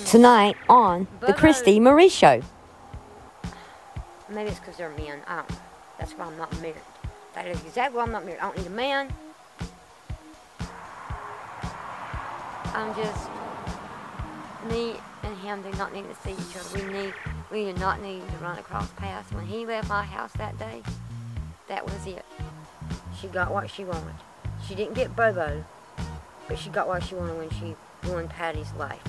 Tonight on the Kristy Marie Show. Maybe it's because they're men. I don't know. That's why I'm not married. That is exactly why I'm not married. I don't need a man. I'm just... Me and him do not need to see each other. We do not need to run across paths. When he left my house that day, that was it. She got what she wanted. She didn't get Bobo, but she got what she wanted when she ruined Patty's life.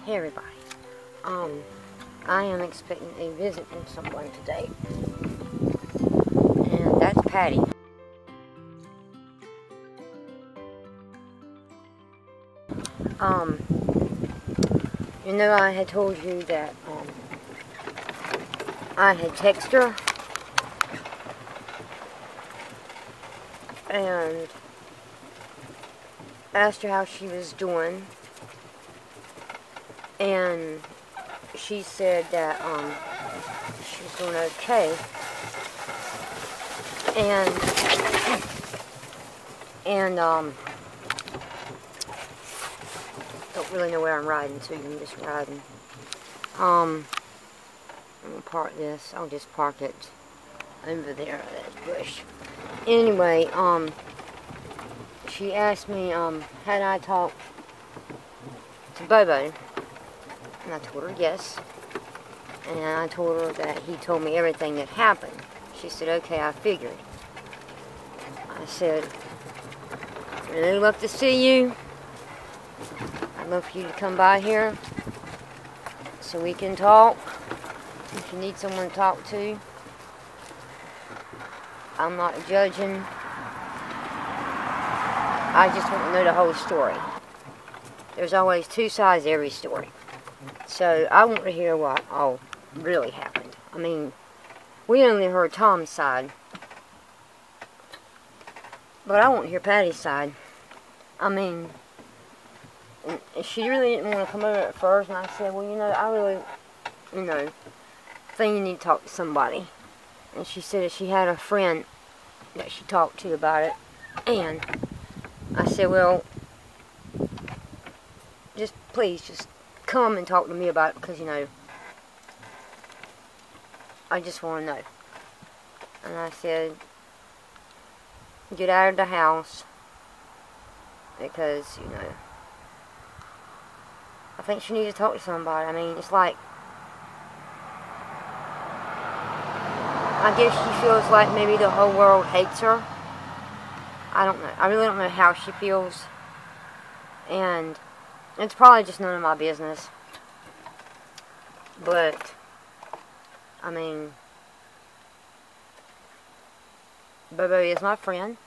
Hey everybody, I am expecting a visit from someone today, and that's Patty. You know, I had told you that, I had texted her, and asked her how she was doing. And she said that she was doing okay, and don't really know where I'm riding to. I'm just riding. I'm gonna park this. I'll just park it over there, that bush. Anyway, she asked me had I talked to Bobo. And I told her yes. And I told her that he told me everything that happened. She said, okay, I figured. I said, I'd really love to see you. I'd love for you to come by here so we can talk. If you need someone to talk to. I'm not judging. I just want to know the whole story. There's always two sides to every story. So, I want to hear what all really happened. I mean, we only heard Tom's side. But I want to hear Patty's side. I mean, she really didn't want to come over at first. And I said, well, you know, I really, think you need to talk to somebody. And she said that she had a friend that she talked to about it. And I said, well, please, just come and talk to me about it, because, I just want to know. And I said, get out of the house, because, I think she needs to talk to somebody. I mean, it's like, I guess she feels like maybe the whole world hates her. I don't know. I really don't know how she feels. And it's probably just none of my business. But, I mean, Bobo is my friend.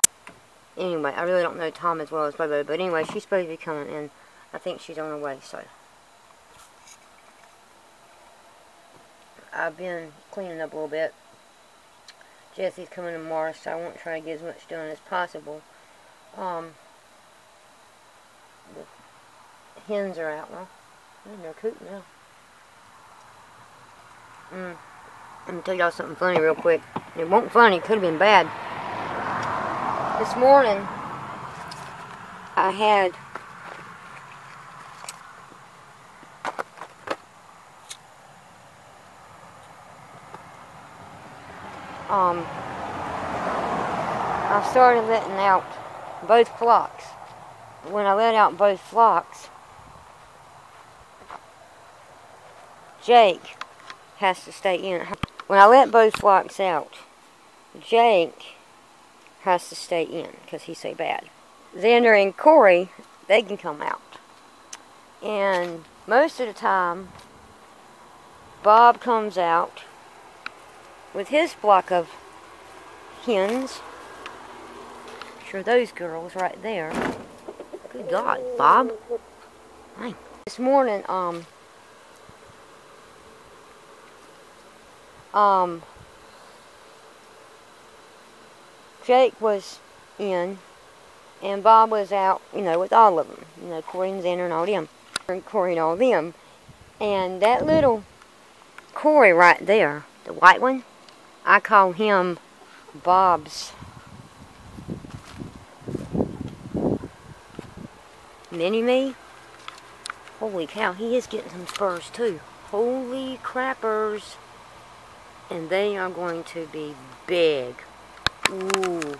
Anyway, I really don't know Tom as well as Bobo, but anyway, she's supposed to be coming, and I think she's on her way, so. I've been cleaning up a little bit. Jesse's coming tomorrow, so I want to try to get as much done as possible. The hens are out now. They're in their coop now. Let me tell y'all something funny real quick. It wasn't funny, it could have been bad. This morning, I had I started letting out both flocks. When I let out both flocks, Jake has to stay in. When I let both flocks out, Jake has to stay in because he's so bad. Xander and Corey, they can come out. And most of the time, Bob comes out with his flock of hens. Sure, those girls right there. Good God, Bob. Dang. This morning, Jake was in, and Bob was out, you know, with all of them. You know, Corey and Xander and all them. And Corey and all them. And that little Corey right there, the white one, I call him Bob's mini-me. Holy cow, he is getting some spurs too. Holy crappers. And they are going to be big. Ooh.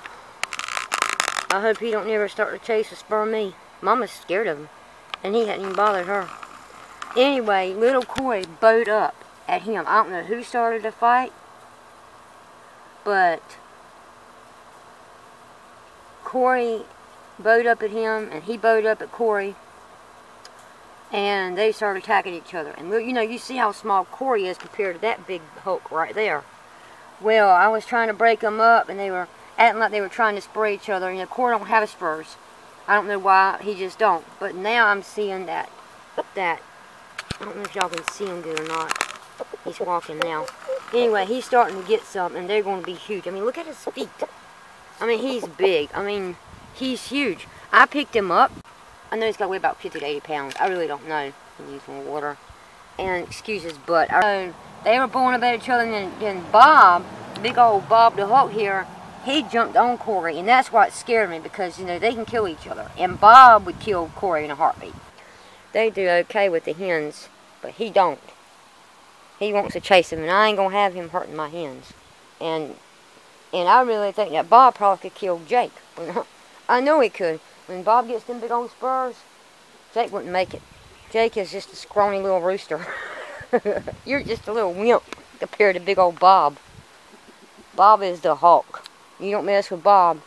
I hope he don't never start to chase or spur me. Mama's scared of him. And he hadn't even bothered her. Anyway, little Corey bowed up at him. I don't know who started the fight. But Corey bowed up at him, and he bowed up at Corey, and they started attacking each other. And you know, you see how small Corey is compared to that big Hulk right there. Well, I was trying to break them up, and they were acting like they were trying to spray each other. You know, Corey don't have spurs. I don't know why, he just don't. But now I'm seeing that I don't know if y'all can see him good or not. He's walking now. Anyway, he's starting to get some, and they're going to be huge. I mean, look at his feet. I mean, he's big. I mean, he's huge. I picked him up. I know he's got to weigh about 50 to 80 pounds. I really don't know. He needs more water. And excuse his butt. They were born about each other, and then Bob, big old Bob the Hulk here, he jumped on Corey, and that's what scared me, because, you know, they can kill each other. And Bob would kill Corey in a heartbeat. They do okay with the hens, but he don't. He wants to chase them, and I ain't going to have him hurting my hens. And I really think that Bob probably could kill Jake. I know he could. When Bob gets them big old spurs, Jake wouldn't make it. Jake is just a scrawny little rooster. You're just a little wimp compared to big old Bob. Bob is the Hulk. You don't mess with Bob.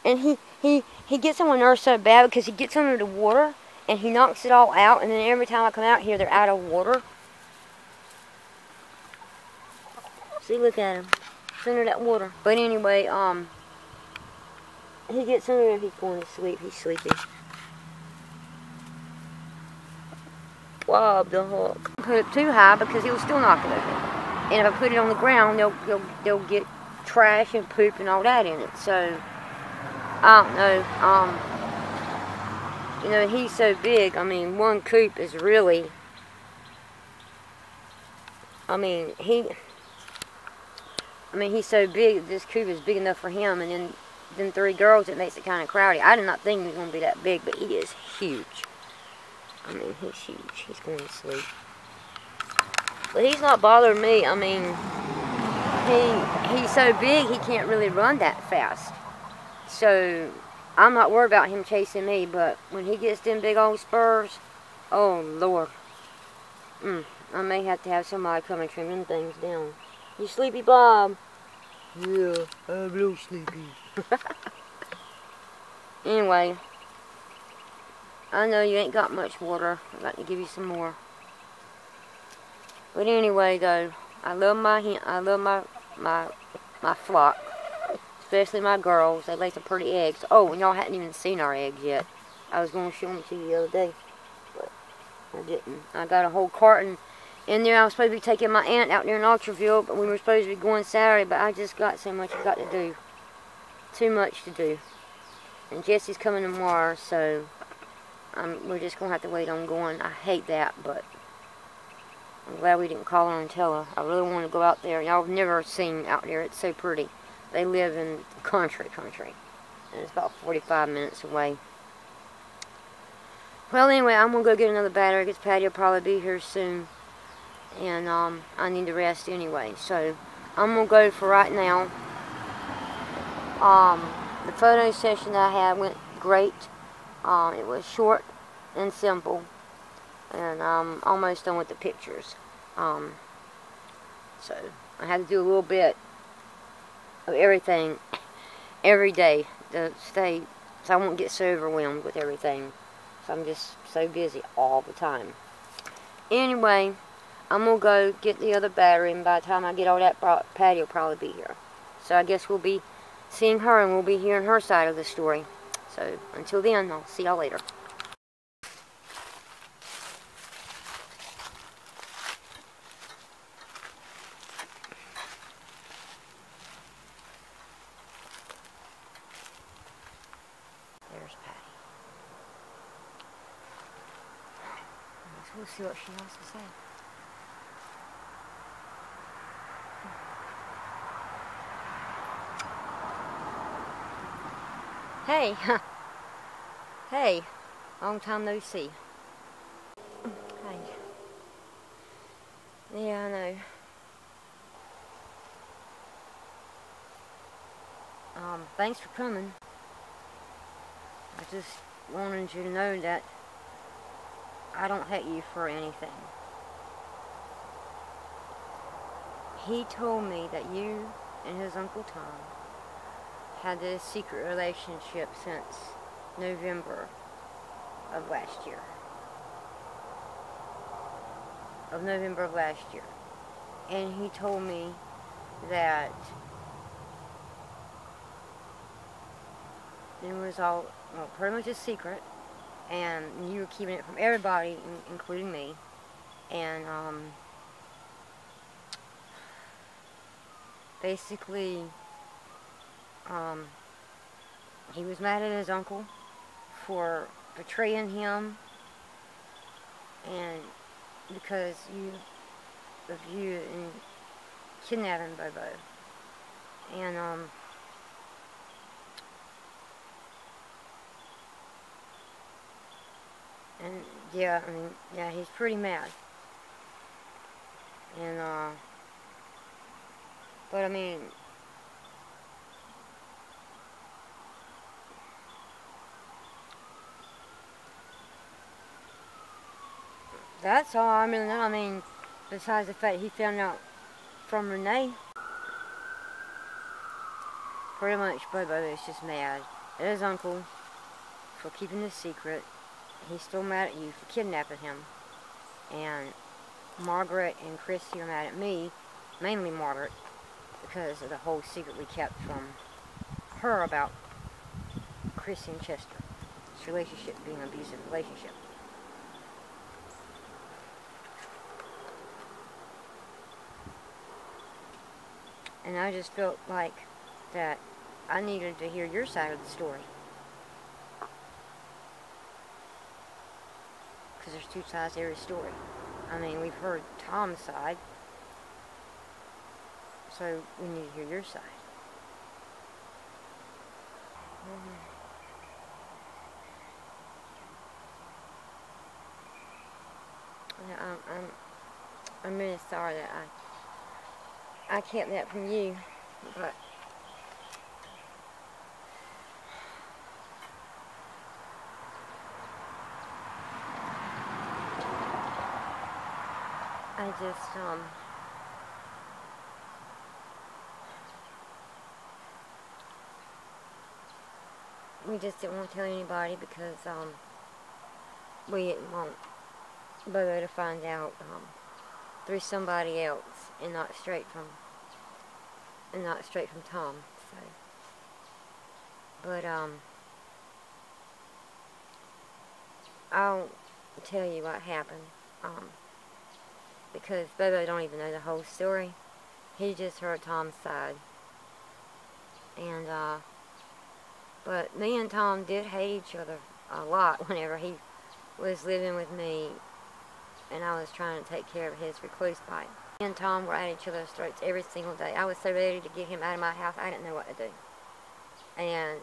And he gets on my nerves so bad because he gets under the water and he knocks it all out, and then every time I come out here, they're out of water. See, look at him. He's under that water. But anyway, he gets under there, he's going to sleep. He's sleepy. Bob the Hulk. Put it too high because he'll still knock it over. And if I put it on the ground, they'll get trash and poop and all that in it. So, I don't know. You know, he's so big. I mean, one coop is really, he's so big, this coop is big enough for him, and then 3 girls, it makes it kind of crowded. I did not think he was going to be that big, but he is huge. I mean, he's huge. He's going to sleep. But he's not bothering me. I mean, he's so big, he can't really run that fast. So, I'm not worried about him chasing me, but when he gets them big old spurs, oh, Lord. I may have to have somebody come and trim them things down. You sleepy, Bob? Yeah, I'm real sleepy. Anyway, I know you ain't got much water. I'd like to give you some more. But anyway, though, I love my flock, especially my girls. They lay some pretty eggs. Oh, and y'all hadn't even seen our eggs yet. I was going to show them to you the other day, but I didn't. I got a whole carton in there. I was supposed to be taking my aunt out there in Ultraville, but we were supposed to be going Saturday, but I just got so much I've got to do. Too much to do. And Jesse's coming tomorrow, so we're just going to have to wait on going. I hate that, but I'm glad we didn't call her and tell her. I really want to go out there. Y'all have never seen out there. It's so pretty. They live in country. And it's about 45 minutes away. Well, anyway, I'm going to go get another battery because Patty will probably be here soon. And I need to rest anyway. So I'm going to go for right now. The photo session that I had went great. It was short and simple. And I'm almost done with the pictures. So I had to do a little bit of everything every day to stay, so I won't get so overwhelmed with everything. So I'm just so busy all the time. Anyway, I'm going to go get the other battery, and by the time I get all that, Patty will probably be here. So I guess we'll be seeing her, and we'll be hearing her side of the story. So until then, I'll see y'all later. There's Patty. We'll see what she has to say. Hey. Hey. Long time no see. Hey. Yeah, I know. Thanks for coming. I just wanted you to know that I don't hate you for anything. He told me that you and his Uncle Tom had this secret relationship since November of last year. And he told me that it was all, well, pretty much a secret, and you were keeping it from everybody, including me. And basically, he was mad at his uncle for betraying him, and because you and kidnapping Bobo. And yeah, I mean, yeah, he's pretty mad. And but I mean, that's all I really know. I mean, besides the fact he found out from Renee, pretty much Bobo is just mad at his uncle for keeping the secret. He's still mad at you for kidnapping him. And Margaret and Kristy are mad at me, mainly Margaret, because of the whole secret we kept from her about Kristy and Chester. This relationship being an abusive relationship. And I just felt like that I needed to hear your side of the story. Because there's two sides to every story. I mean, we've heard Tom's side, so we need to hear your side. I'm really sorry that I kept that from you, but I just, we just didn't want to tell anybody because, we didn't want Bobo to find out, through somebody else and not straight from Tom. So, but I'll tell you what happened. Because Bobo don't even know the whole story. He just heard Tom's side. And but me and Tom did hate each other a lot whenever he was living with me and I was trying to take care of his recluse bite. Me and Tom were at each other's throats every single day. I was so ready to get him out of my house, I didn't know what to do. And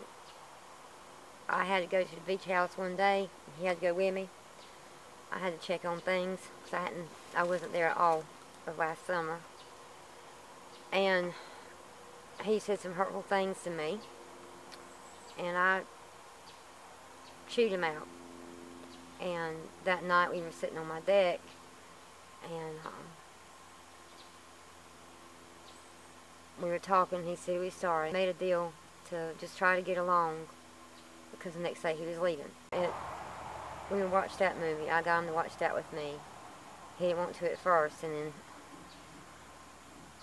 I had to go to the beach house one day, and he had to go with me. I had to check on things, because I wasn't there at all of last summer. And he said some hurtful things to me, and I chewed him out. And that night we were sitting on my deck, and we were talking. He said he was sorry. Made a deal to just try to get along, because the next day he was leaving. We watched that movie. I got him to watch that with me. He didn't want to at first, and then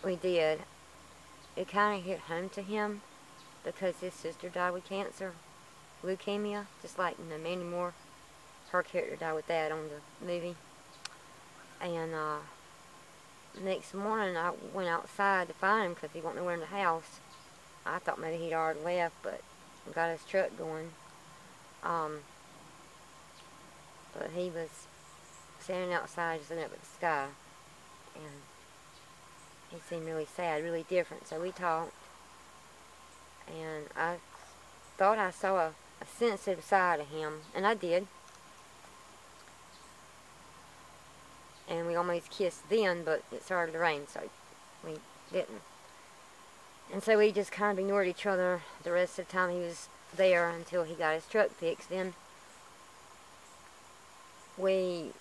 we did. It kind of hit home to him because his sister died with cancer, leukemia, just like Mandy Moore. Her character died with that on the movie. And next morning I went outside to find him because he wasn't nowhere in the house. I thought maybe he'd already left, but got his truck going. But he was standing outside just looking up at the sky, and he seemed really sad, really different. So we talked, and I thought I saw a sensitive side of him, and I did. And we almost kissed then, but it started to rain, so we didn't. And so we just kind of ignored each other the rest of the time he was there until he got his truck fixed. Then we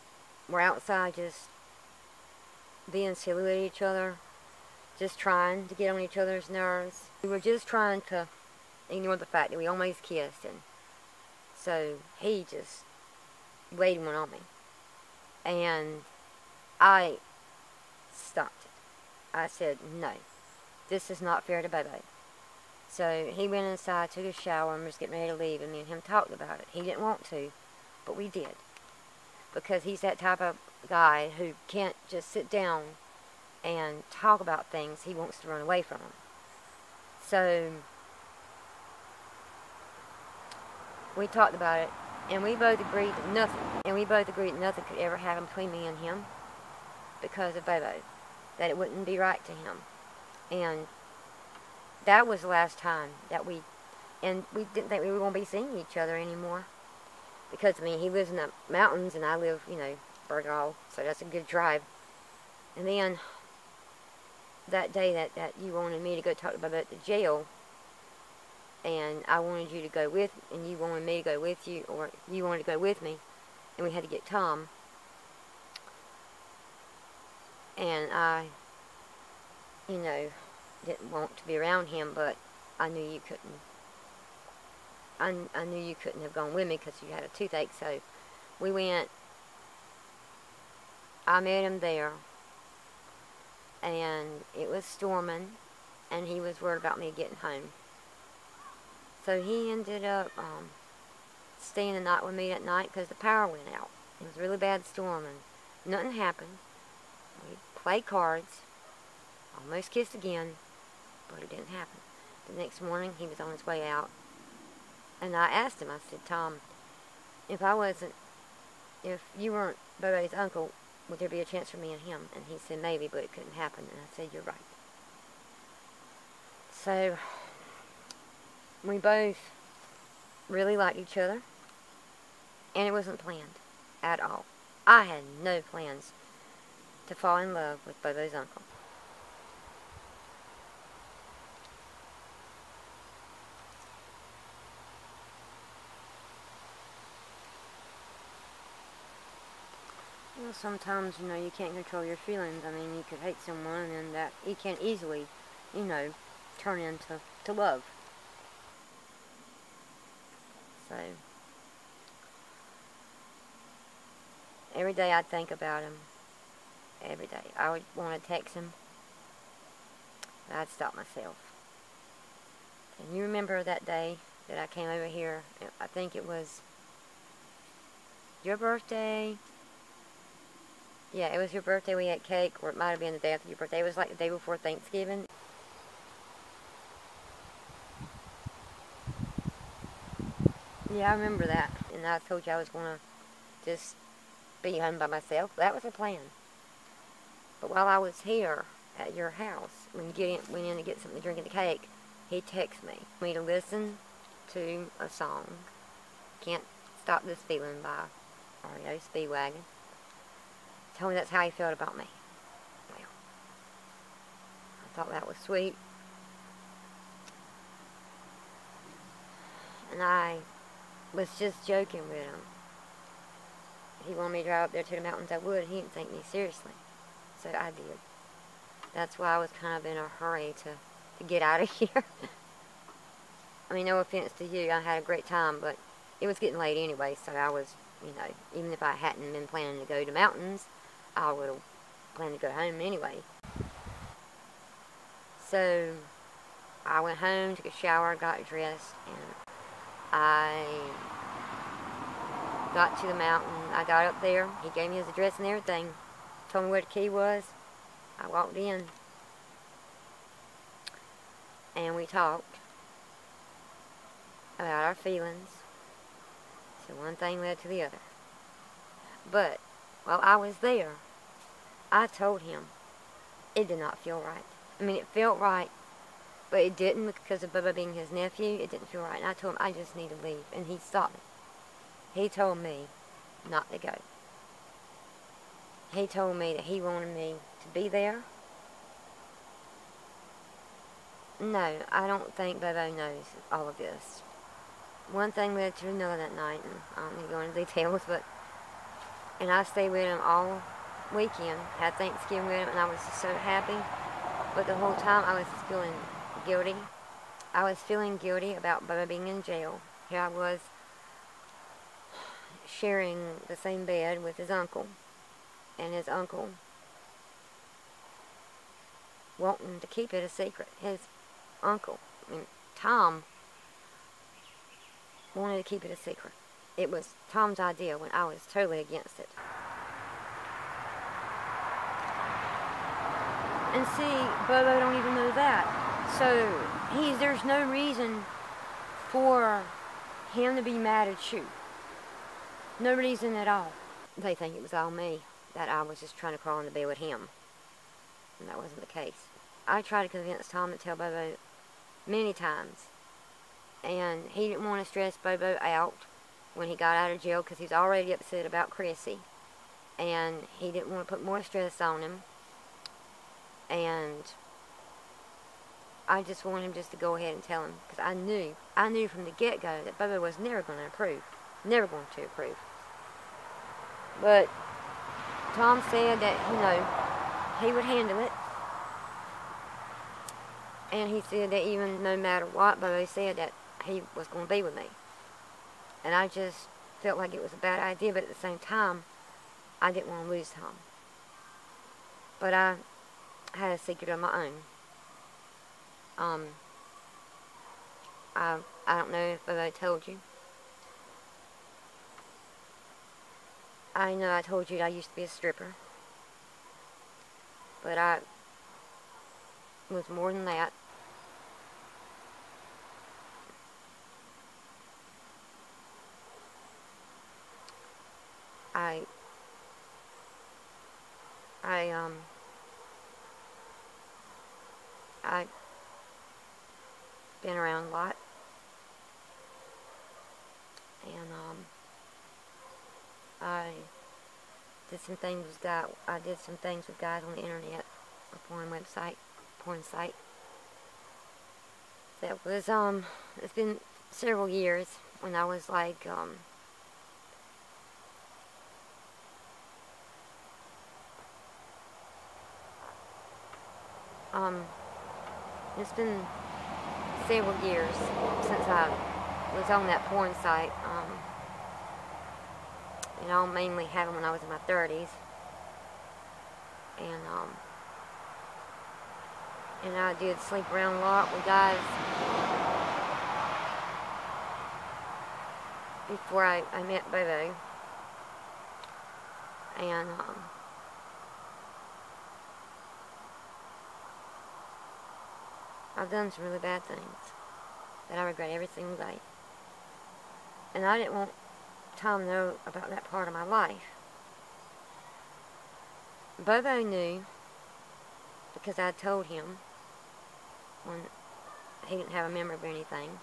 were outside just being silly with each other, just trying to get on each other's nerves. We were just trying to ignore the fact that we almost kissed, and so he just laid one on me. And I stopped it. I said, no, this is not fair to Bobo. So he went inside, took a shower, and was getting ready to leave, and me and him talked about it. He didn't want to, but we did. Because he's that type of guy who can't just sit down and talk about things. He wants to run away from them. So we talked about it, and we both agreed that nothing could ever happen between me and him because of Bobo, that it wouldn't be right to him. And that was the last time that we didn't think we were going to be seeing each other anymore. Because, I mean, he lives in the mountains, and I live, Bergall, so that's a good drive. And then, that day that you wanted me to go talk to Bobo at the jail, and I wanted you to go with, and you wanted me to go with you, or you wanted to go with me, and we had to get Tom. And I, didn't want to be around him, but I knew you couldn't. I knew you couldn't have gone with me because you had a toothache, so we went. I met him there, and it was storming, and he was worried about me getting home. So he ended up staying the night with me that night because the power went out. It was a really bad storm, and nothing happened. We played cards, almost kissed again, but it didn't happen. The next morning, he was on his way out. And I asked him, I said, Tom, if you weren't Bobo's uncle, would there be a chance for me and him? And he said, maybe, but it couldn't happen. And I said, you're right. So, we both really liked each other, and it wasn't planned at all. I had no plans to fall in love with Bobo's uncle. Well, sometimes, you can't control your feelings. I mean, you could hate someone, and that you can easily, turn into love. So, every day I'd think about him, every day. I would want to text him, but I'd stop myself. And you remember that day that I came over here? I think it was your birthday. Yeah, it was your birthday. We had cake, or it might have been the day after your birthday. It was like the day before Thanksgiving. Yeah, I remember that. And I told you I was going to just be home by myself. That was the plan. But while I was here at your house, when you went in to get something to drink and the cake, he texted me to listen to a song, Can't Stop This Feeling by REO Speedwagon. Told me that's how he felt about me. Well, I thought that was sweet. And I was just joking with him. If he wanted me to drive up there to the mountains, I would. He didn't take me seriously. So I did. That's why I was kind of in a hurry to get out of here. I mean, no offense to you, I had a great time, but it was getting late anyway, so I was, even if I hadn't been planning to go to mountains, I would have planned to go home anyway. So I went home, took a shower, got dressed, and I got to the mountain. I got up there. He gave me his address and everything. Told me where the key was. I walked in. And we talked about our feelings. So one thing led to the other. But while I was there, I told him it did not feel right. I mean, it felt right, but it didn't because of Bubba being his nephew. It didn't feel right. And I told him I just need to leave. And he stopped me. He told me not to go. He told me that he wanted me to be there. No, I don't think Bubba knows all of this. One thing led to another that night, and I don't need to go into details, and I stayed with him all weekend, had Thanksgiving with him, and I was just so happy. But the whole time I was feeling guilty. I was feeling guilty about Bubba being in jail. Here I was sharing the same bed with his uncle, and his uncle wanting to keep it a secret. His uncle, Tom, wanted to keep it a secret. It was Tom's idea when I was totally against it. And see, Bobo don't even know that. So there's no reason for him to be mad at you. No reason at all. They think it was all me, that I was just trying to crawl into bed with him. And that wasn't the case. I tried to convince Tom to tell Bobo many times. And he didn't want to stress Bobo out when he got out of jail because he was already upset about Kristy. And he didn't want to put more stress on him. And I just wanted him just to go ahead and tell him. Because I knew from the get-go that Bobo was never going to approve. Never going to approve. But Tom said that, he would handle it. And he said that even no matter what, Bobo said that he was going to be with me. And I just felt like it was a bad idea, but at the same time, I didn't want to lose Tom. But I had a secret of my own. I don't know if Bobo told you. I know I told you that I used to be a stripper. But I was more than that. I've been around a lot, and I did some things with guys on the internet, a porn site. That was it's been several years when I was like it's been several years since I was on that porn site. I mainly had them when I was in my 30s. and I did sleep around a lot with guys before I met Bobo. And I've done some really bad things that I regret every single day. And I didn't want Tom to know about that part of my life. Bobo knew because I told him when he didn't have a memory of anything.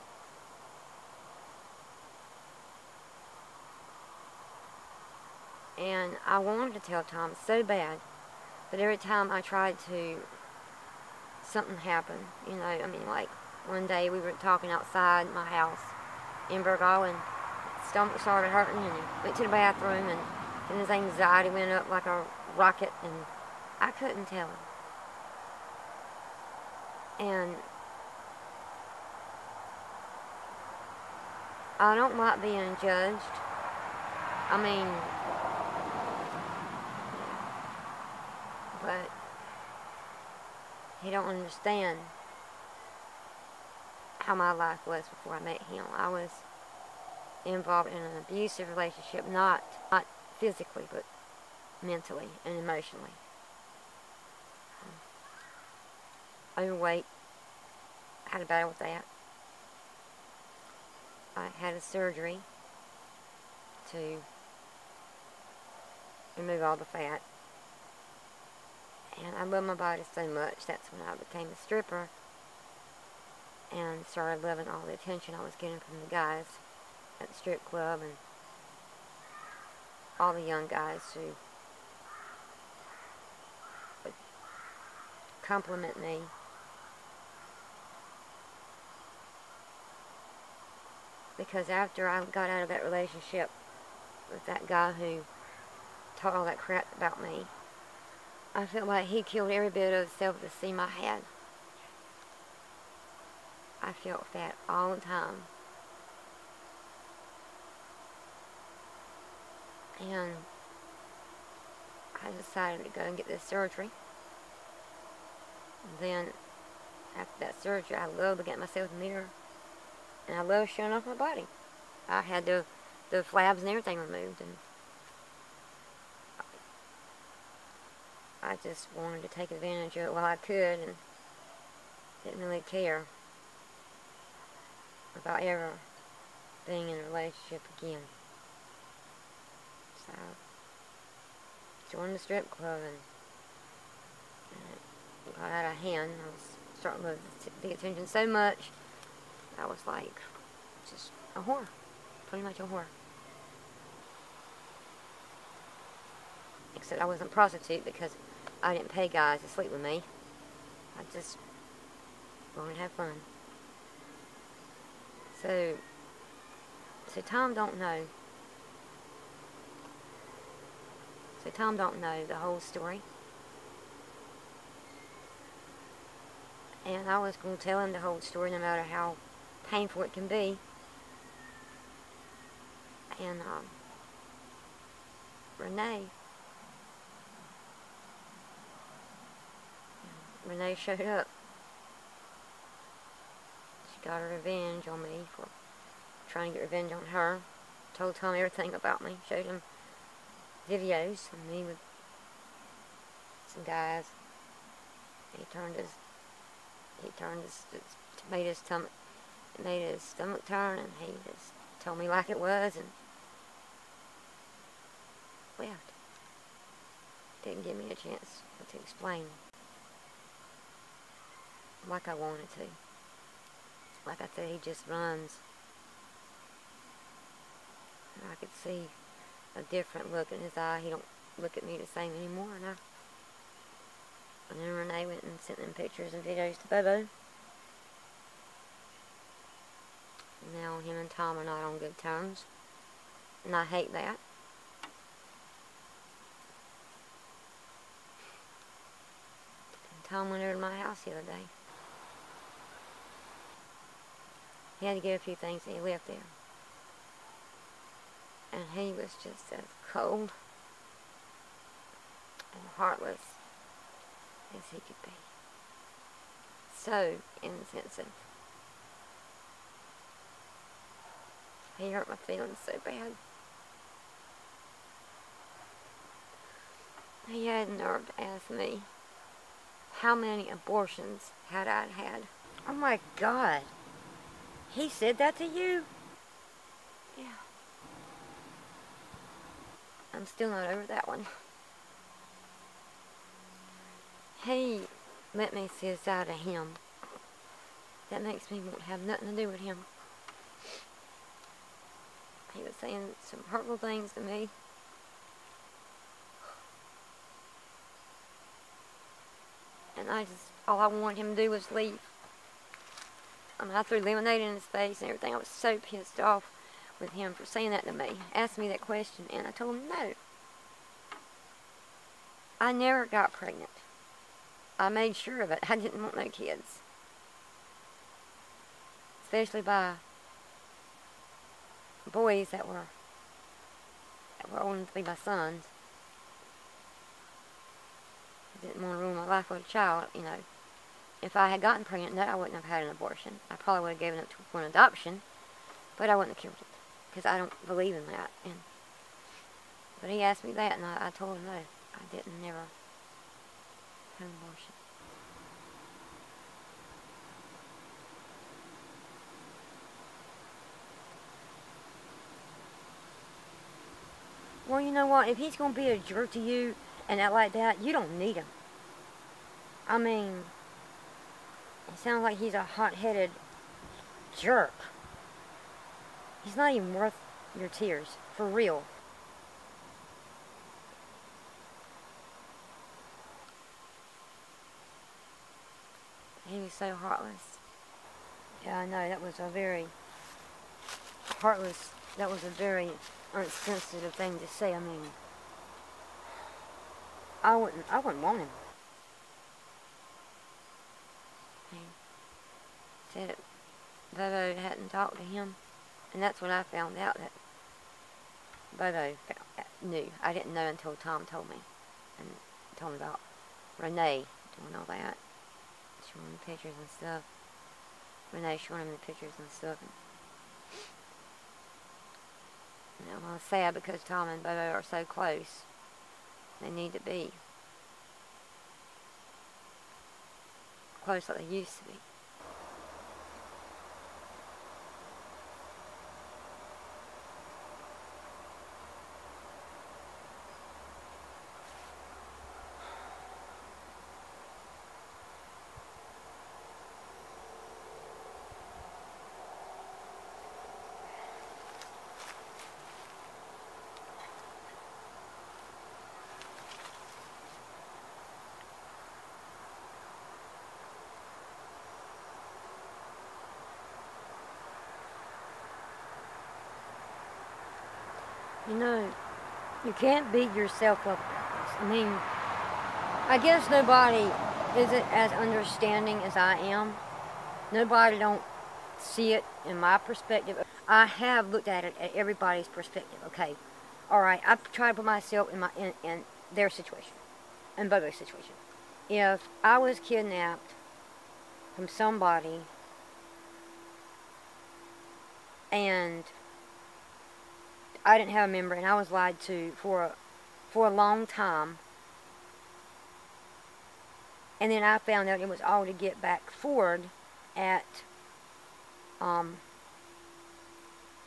And I wanted to tell Tom so bad, but every time I tried to, something happened. You know, I mean, like one day we were talking outside my house in Burgaw, and his stomach started hurting, and he went to the bathroom, and his anxiety went up like a rocket, and I couldn't tell him. And I don't like being judged. I mean, but he don't understand how my life was before I met him. I was involved in an abusive relationship, not physically, but mentally and emotionally. Overweight, had a battle with that. I had a surgery to remove all the fat. And I love my body so much, that's when I became a stripper and started loving all the attention I was getting from the guys at the strip club and all the young guys who would compliment me. Because after I got out of that relationship with that guy who talked all that crap about me, I felt like he killed every bit of self-esteem I had. I felt fat all the time. And I decided to go and get this surgery. And then, after that surgery, I loved looking at myself in the mirror. And I loved showing off my body. I had the flabs and everything removed. And I just wanted to take advantage of it while I could, and didn't really care about ever being in a relationship again. So I joined the strip club, and it got out of hand. I was starting to pay attention so much, I was like just a whore, pretty much a whore. Except I wasn't a prostitute because I didn't pay guys to sleep with me. I just wanted to have fun. So Tom don't know. So Tom don't know the whole story. And I was going to tell him the whole story no matter how painful it can be. And Renee showed up. She got her revenge on me for trying to get revenge on her. Told Tom everything about me. Showed him videos of me with some guys. Made his stomach turn, and he just told me like it was and left. Didn't give me a chance to explain like I wanted to. Like I said, he just runs. And I could see a different look in his eye. He don't look at me the same anymore. And then Renee went and sent them pictures and videos to Bobo. And now him and Tom are not on good terms. And I hate that. And Tom went over to my house the other day. He had to get a few things and he left there. And he was just as cold and heartless as he could be. So insensitive. He hurt my feelings so bad. He had the nerve to ask me how many abortions had I had. Oh my God. He said that to you? Yeah. I'm still not over that one. He let me see a side of him that makes me want to have nothing to do with him. He was saying some hurtful things to me. And all I wanted him to do was leave. I mean, I threw lemonade in his face and everything. I was so pissed off with him for saying that to me. Asked me that question, and I told him no. I never got pregnant. I made sure of it. I didn't want no kids. Especially by boys that were old enough to be my sons. I didn't want to ruin my life with a child, you know. If I had gotten pregnant, no, I wouldn't have had an abortion. I probably would have given it for an adoption, but I wouldn't have killed it, because I don't believe in that. But he asked me that, and I told him no. I didn't never have an abortion. Well, you know what? If he's going to be a jerk to you and act like that, you don't need him. I mean, it sounds like he's a hot-headed jerk. He's not even worth your tears, for real. He was so heartless. Yeah, I know, that was a very heartless, that was a very unsensitive thing to say. I mean, I wouldn't want him. He said it, Bobo hadn't talked to him, and that's when I found out that Bobo knew. I didn't know until Tom told me, and told me about Renee doing all that, showing him the pictures and stuff. Renee showing him the pictures and stuff. And well, it's sad because Tom and Bobo are so close. They need to be close like they used to be. You know, you can't beat yourself up. I mean, I guess nobody is as understanding as I am. Nobody don't see it in my perspective. I have looked at it at everybody's perspective. Okay, all right. I try to put myself in their situation, in Bobo's situation. If I was kidnapped from somebody and I didn't have a member, and I was lied to for a long time, and then I found out it was all to get back Ford at, and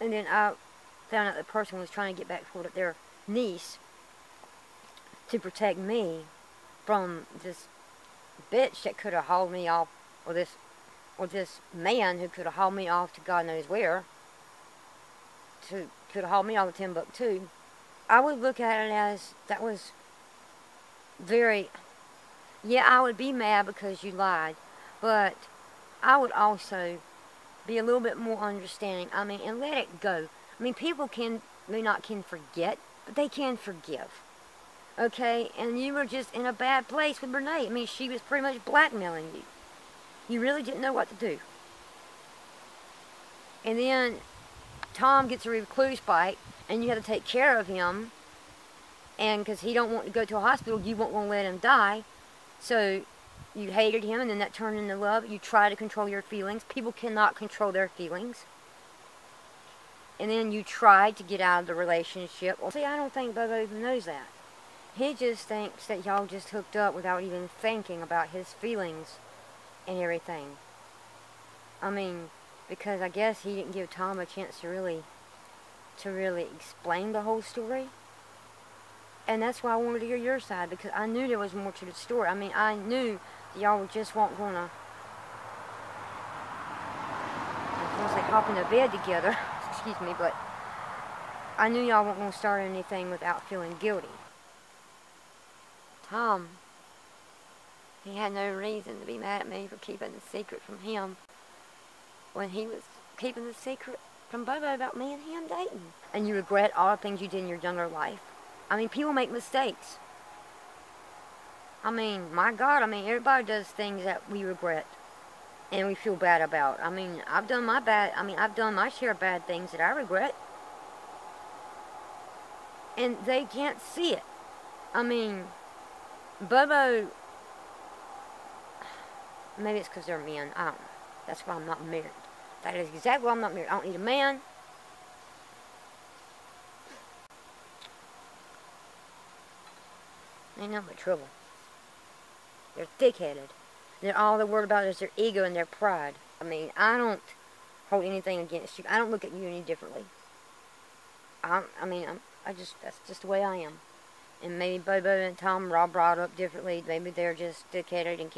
then I found out the person was trying to get back Ford at their niece to protect me from this bitch that could have hauled me off, or this man who could have hauled me off to God knows where, could have hauled me off to Timbuktu. I would look at it as that was very, yeah, I would be mad because you lied, but I would also be a little bit more understanding. I mean, and let it go. I mean, people may not forget, but they can forgive. Okay, and you were just in a bad place with Renee. I mean, she was pretty much blackmailing you. You really didn't know what to do. And then Tom gets a recluse bite, and you have to take care of him, and because he don't want to go to a hospital, you won't want to let him die, so you hated him, and then that turned into love. You try to control your feelings. People cannot control their feelings. And then you tried to get out of the relationship. Well, see, I don't think Bobo even knows that. He just thinks that y'all just hooked up without even thinking about his feelings and everything. I mean, because I guess he didn't give Tom a chance to really explain the whole story. And that's why I wanted to hear your side, because I knew there was more to the story. I mean, I knew that y'all just weren't going to, hop into bed together. Excuse me, but I knew y'all weren't going to start anything without feeling guilty. Tom, he had no reason to be mad at me for keeping the secret from him when he was keeping the secret from Bobo about me and him dating. And you regret all the things you did in your younger life. I mean, people make mistakes. I mean, my God, I mean, everybody does things that we regret and we feel bad about. I mean, I've done my share of bad things that I regret. And they can't see it. I mean, Bobo, maybe it's because they're men. I don't know. That's why I'm not married. That is exactly why I'm not married. I don't need a man. Ain't nothing but trouble. They're thick-headed. All they're worried about is their ego and their pride. I mean, I don't hold anything against you. I don't look at you any differently. That's just the way I am. And maybe Bobo and Tom are all brought up differently. Maybe they're just thick-headed and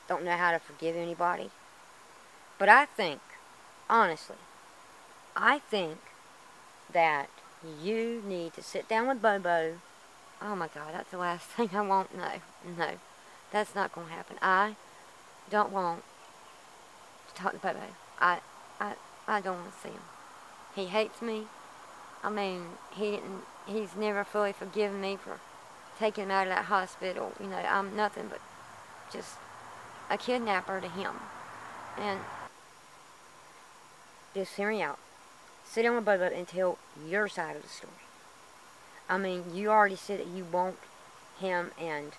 don't know how to forgive anybody. But I think, honestly, that you need to sit down with Bobo. Oh my God, that's the last thing I want. No, that's not going to happen. I don't want to talk to Bobo. I don't want to see him. He hates me. I mean, he's never fully forgiven me for taking him out of that hospital. You know, I'm nothing but just a kidnapper to him. And just hear me out. Sit down with Bobo and tell your side of the story. I mean, you already said that you want him, and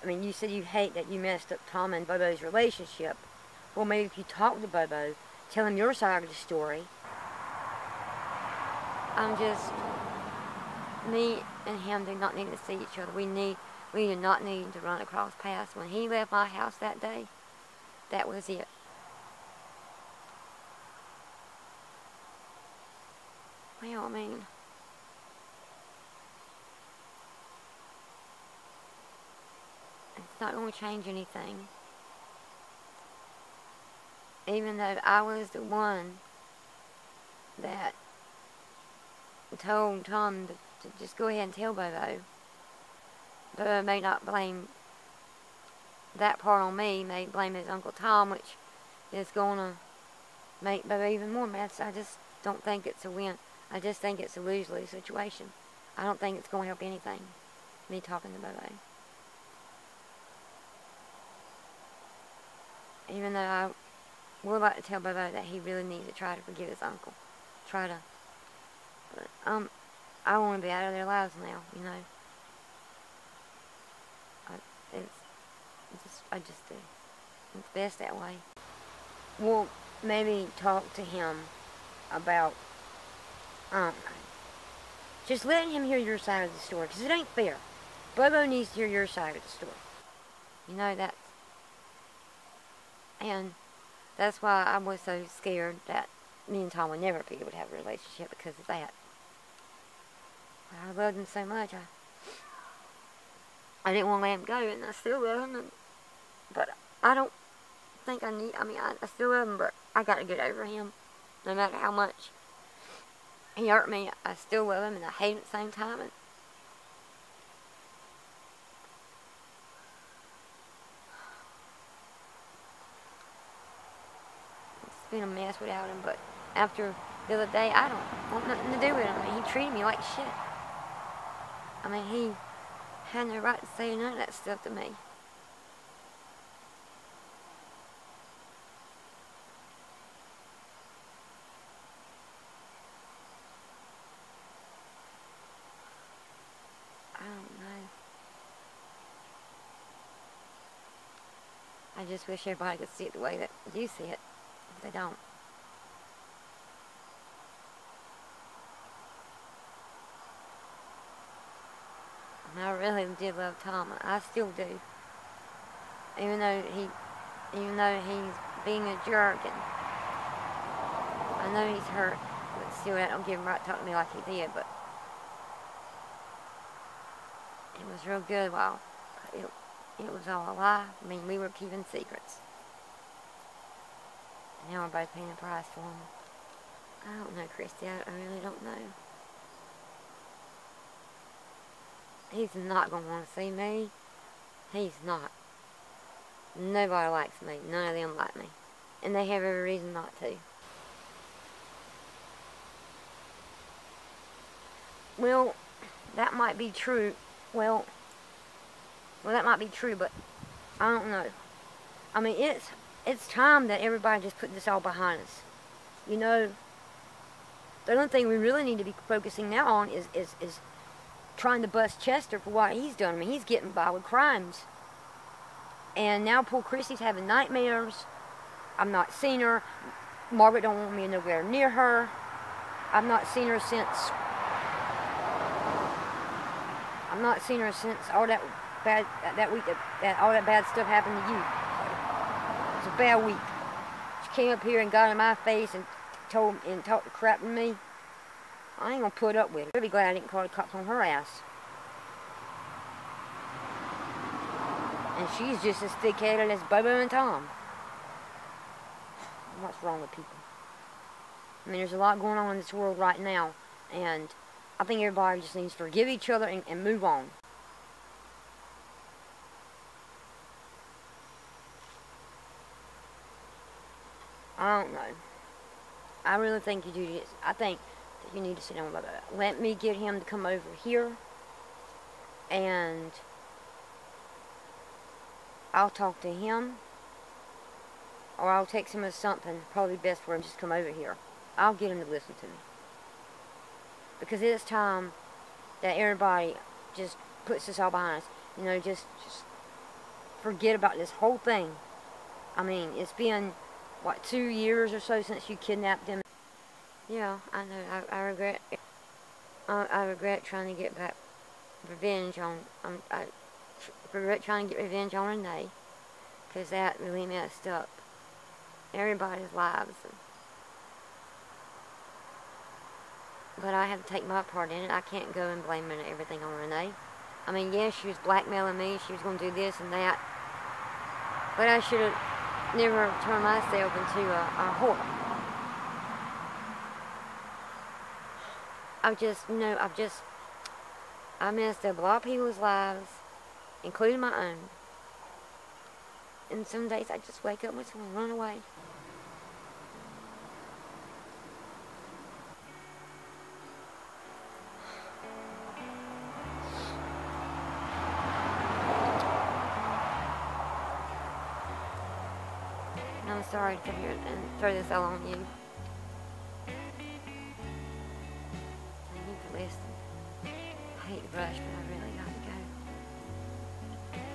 I mean, you said you hate that you messed up Tom and Bobo's relationship. Well, maybe if you talk to Bobo, tell him your side of the story. Me and him do not need to see each other. We do not need to run across paths. When he left my house that day, that was it. Well, I mean, it's not going to change anything. Even though I was the one that told Tom to just go ahead and tell Bobo. Bobo may not blame that part on me, may blame his Uncle Tom, which is going to make Bobo even more mad. So I just don't think it's a win. I just think it's a lose-lose situation. I don't think it's going to help anything, me talking to Bobo. Even though I would like to tell Bobo that he really needs to try to forgive his uncle. But I want to be out of their lives now, you know. I just do. It's best that way. Well, maybe talk to him about, just letting him hear your side of the story, because it ain't fair. Bobo needs to hear your side of the story. You know, and that's why I was so scared that me and Tom would never be able to have a relationship because of that. I loved him so much. I didn't want to let him go, and I still love him. But I don't think I still love him, but I got to get over him. No matter how much he hurt me, I still love him, and I hate him at the same time. And it's been a mess without him, but after the other day, I don't want nothing to do with him. I mean, he treated me like shit. I mean, he had no right to say none of that stuff to me. I don't know. I just wish everybody could see it the way that you see it. If they don't. And I really did love Tom. I still do. Even though he's being a jerk, and I know he's hurt, but still, that don't give him right to talk to me like he did. But it was real good while it was all a lie. I mean, we were keeping secrets. And now we're both paying the price for them. I don't know, Kristy. I really don't know. He's not going to want to see me. He's not. Nobody likes me. None of them like me. And they have every reason not to. Well, that might be true. Well, that might be true, but I don't know. I mean, it's time that everybody just put this all behind us. You know, the only thing we really need to be focusing now on is trying to bust Chester for what he's done. I mean, he's getting by with crimes. And now poor Kristy's having nightmares. I'm not seeing her. Margaret don't want me nowhere near her. I've not seen her since all that bad week that all that bad stuff happened to you. It was a bad week. She came up here and got in my face and talked crap to me. I ain't gonna put up with it. I'll be glad I didn't call the cops on her ass. And she's just as thick-headed as Bobo and Tom. What's wrong with people? I mean, there's a lot going on in this world right now, and I think everybody just needs to forgive each other and move on. I don't know. I really think you do this. I think that you need to sit down with that. Let me get him to come over here, and I'll talk to him, or I'll text him or something. Probably best for him just come over here. I'll get him to listen to me. Because it's time that everybody just puts this all behind us. You know, just forget about this whole thing. I mean, it's been, what, 2 years or so since you kidnapped them? Yeah, I know. I regret trying to get back revenge on trying to get revenge on Renee, because that really messed up everybody's lives. But I have to take my part in it. I can't go and blame everything on Renee. I mean, yes, she was blackmailing me. She was going to do this and that. But I should have never turned myself into a whore. I messed up a lot of people's lives, including my own. And some days I just wake up and just want to run away. And I'm sorry to come here and throw this all on you. You need to listen. I hate to rush, but I really got to go.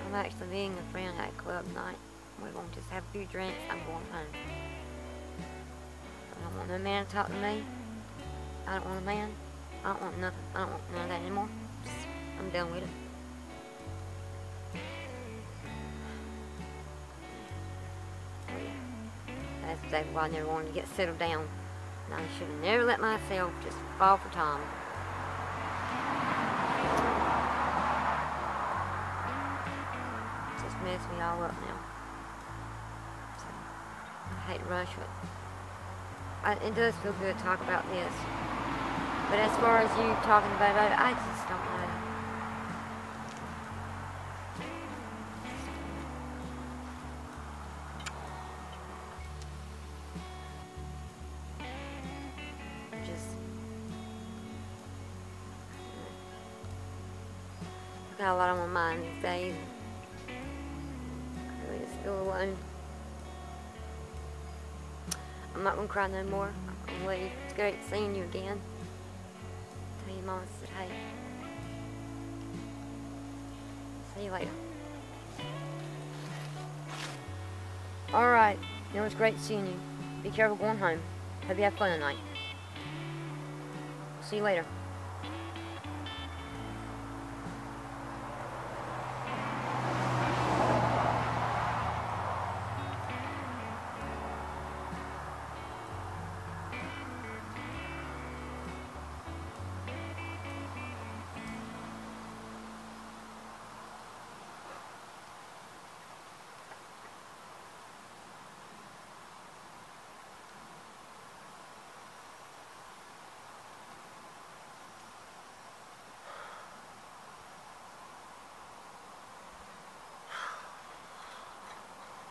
I'm actually meeting a friend at a club tonight. We're going to just have a few drinks. I'm going home. I don't want no man to talk to me. I don't want a man. I don't want nothing. I don't want none of that anymore. I'm done with it. That's exactly why I never wanted to get settled down. And I should have never let myself just fall for Tom. Just messed me all up now. So, I hate to rush it. It does feel good to talk about this. But as far as you talking about it, I just don't know. I've got a lot on my mind these days. I really just feel alone. I'm not gonna cry no more. I'm gonna leave. It's great seeing you again. Tell your mama said hey. See you later. Alright. It was great seeing you. Be careful going home. Hope you have fun tonight. See you later.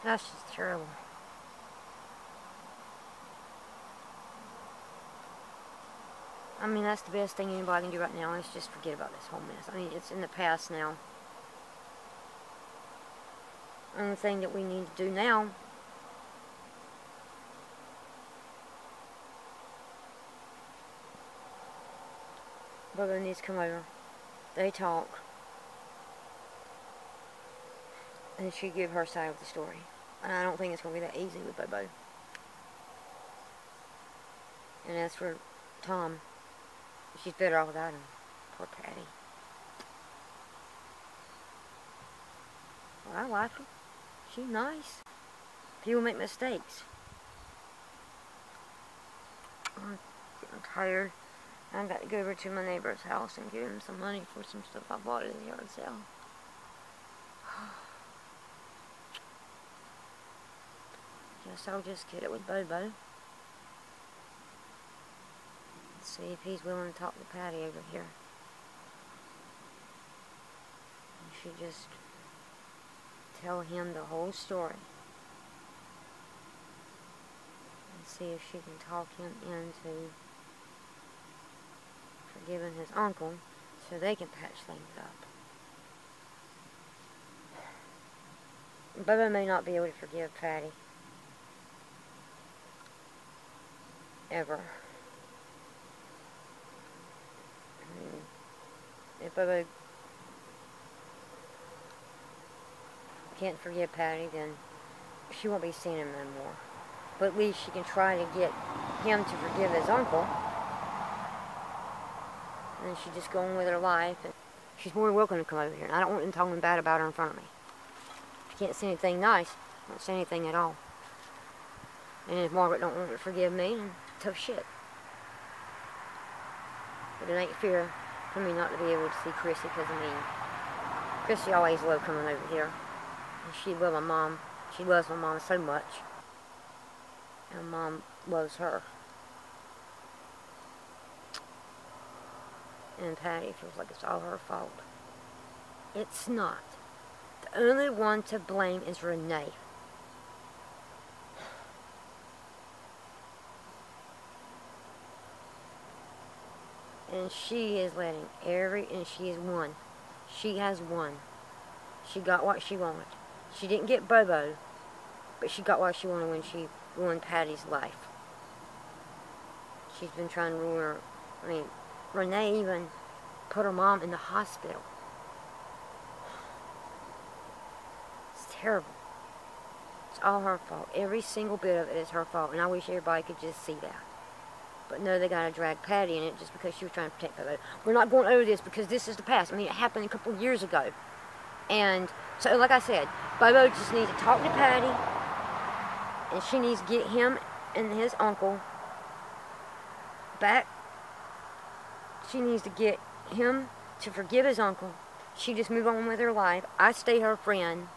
That's just terrible. I mean, that's the best thing anybody can do right now is just forget about this whole mess. I mean, it's in the past now. Only thing that we need to do now Brother needs to come over. They talk. And she give her side of the story. And I don't think it's going to be that easy with Bobo. And as for Tom, she's better off without him. Poor Patty. Well, I like her. She's nice. People make mistakes. I'm getting tired. I've got to go over to my neighbor's house and give him some money for some stuff I bought at the yard sale. Guess I'll just get it with Bobo. See if he's willing to talk to Patty over here. And she just tell him the whole story. And see if she can talk him into forgiving his uncle so they can patch things up. Bobo may not be able to forgive Patty. Ever. If Bobo can't forgive Patty, then she won't be seeing him anymore. But at least she can try to get him to forgive his uncle. And then she just go on with her life. And she's more than welcome to come over here. And I don't want them talking bad about her in front of me. If you can't say anything nice, don't say anything at all. And if Margaret don't want to forgive me, then tough shit. But it ain't fair for me not to be able to see Kristy, because I mean, Kristy always loved coming over here. And she loved my mom. She loves my mom so much. And Mom loves her. And Patty feels like it's all her fault. It's not. The only one to blame is Renee. And she is letting and she has won. She has won. She got what she wanted. She didn't get Bobo, but she got what she wanted when she ruined Patty's life. She's been trying to ruin her. I mean, Renee even put her mom in the hospital. It's terrible. It's all her fault. Every single bit of it is her fault, and I wish everybody could just see that. But no, they gotta drag Patty in it just because she was trying to protect Bobo. We're not going over this because this is the past. I mean, it happened a couple of years ago. And so, like I said, Bobo just needs to talk to Patty, and she needs to get him and his uncle back. She needs to get him to forgive his uncle. She just move on with her life. I stay her friend.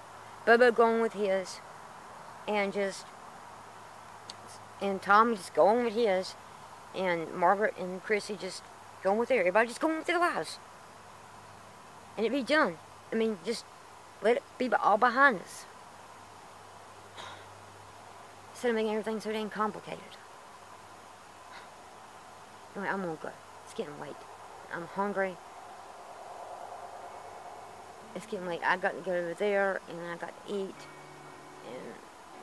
Bobo go on with his. And Tom just go on with his. And Margaret and Kristy just go on with theirs. Everybody just go on with their lives. And it be done. I mean, just let it be all behind us. Instead of making everything so dang complicated. Anyway, I'm gonna go. It's getting late. I'm hungry. It's getting late. I got to go over there and I got to eat.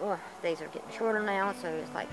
And days are getting shorter now, so it's like